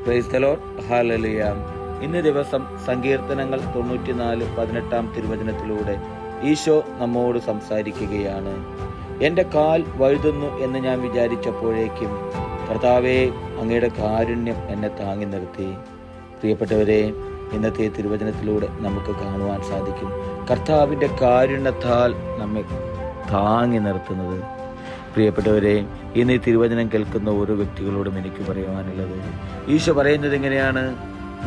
Praise the Lord. Hallelujah. ഇന്ന് ദിവസം സങ്കീർത്തനങ്ങൾ 94:18 തിരുവചനത്തിലൂടെ ഈശോ നമ്മോട് സംസാരിക്കുകയാണ്. എൻ്റെ കാൽ വഴുതുന്നു എന്ന് ഞാൻ വിചാരിച്ചപ്പോഴേക്കും കർത്താവേ, അങ്ങയുടെ കാരുണ്യം എന്നെ താങ്ങി നിർത്തി. പ്രിയപ്പെട്ടവരെ, ഇന്നത്തെ തിരുവചനത്തിലൂടെ നമുക്ക് കാണുവാൻ സാധിക്കും കർത്താവിൻ്റെ കാരുണ്യത്താൽ നമ്മെ താങ്ങി നിർത്തുന്നത്. പ്രിയപ്പെട്ടവരെ, ഇന്ന് ഈ തിരുവചനം കേൾക്കുന്ന ഓരോ വ്യക്തികളോടും എനിക്ക് പറയുവാനുള്ളത്, ഈശോ പറയുന്നത് എങ്ങനെയാണ്?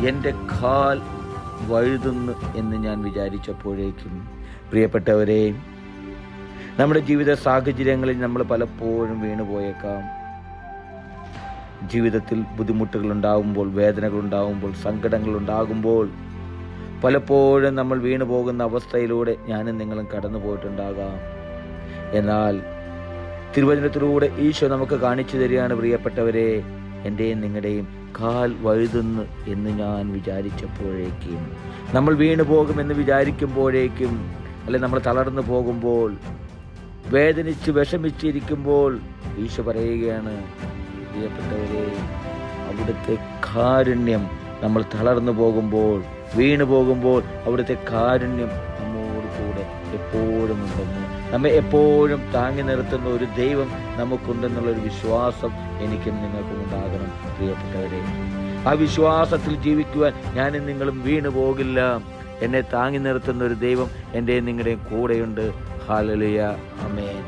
എൻ്റെ കാൽ വഴുതുന്നു എന്ന് ഞാൻ വിചാരിച്ചപ്പോഴേക്കും. പ്രിയപ്പെട്ടവരെ, നമ്മുടെ ജീവിത സാഹചര്യങ്ങളിൽ നമ്മൾ പലപ്പോഴും വീണുപോയേക്കാം. ജീവിതത്തിൽ ബുദ്ധിമുട്ടുകൾ ഉണ്ടാകുമ്പോൾ, വേദനകൾ ഉണ്ടാകുമ്പോൾ, സങ്കടങ്ങൾ ഉണ്ടാകുമ്പോൾ പലപ്പോഴും നമ്മൾ വീണു പോകുന്ന അവസ്ഥയിലൂടെ ഞാനും നിങ്ങളും കടന്നു പോയിട്ടുണ്ടാകാം. എന്നാൽ തിരുവചനത്തിലൂടെ ഈശോ നമുക്ക് കാണിച്ചു തരികയാണ്, പ്രിയപ്പെട്ടവരെ, എൻ്റെയും നിങ്ങളുടെയും കാൽ വഴുതുന്നു എന്ന് ഞാൻ വിചാരിച്ചപ്പോഴേക്കും, നമ്മൾ വീണു പോകുമെന്ന് വിചാരിക്കുമ്പോഴേക്കും, അല്ലെ നമ്മൾ തളർന്നു പോകുമ്പോൾ, വേദനിച്ച് വിഷമിച്ചിരിക്കുമ്പോൾ ഈശോ പറയുകയാണ്, പ്രിയപ്പെട്ടവരെ, അവിടുത്തെ കാരുണ്യം, നമ്മൾ തളർന്നു പോകുമ്പോൾ, വീണു പോകുമ്പോൾ അവിടുത്തെ കാരുണ്യം നമ്മോട് കൂടെ എപ്പോഴും ഉണ്ടെന്ന്, നമ്മെ എപ്പോഴും താങ്ങി നിർത്തുന്ന ഒരു ദൈവം നമുക്കുണ്ടെന്നുള്ളൊരു വിശ്വാസം എനിക്കും നിങ്ങൾക്കും ഉണ്ടാകണം. പ്രിയപ്പെട്ടവരെ, ആ വിശ്വാസത്തിൽ ജീവിക്കുവാൻ ഞാനും നിങ്ങളും വീണു പോകില്ല. എന്നെ താങ്ങി നിർത്തുന്ന ഒരു ദൈവം എൻ്റെയും നിങ്ങളുടെയും കൂടെയുണ്ട്. ഹല്ലേലൂയ. ആമേൻ.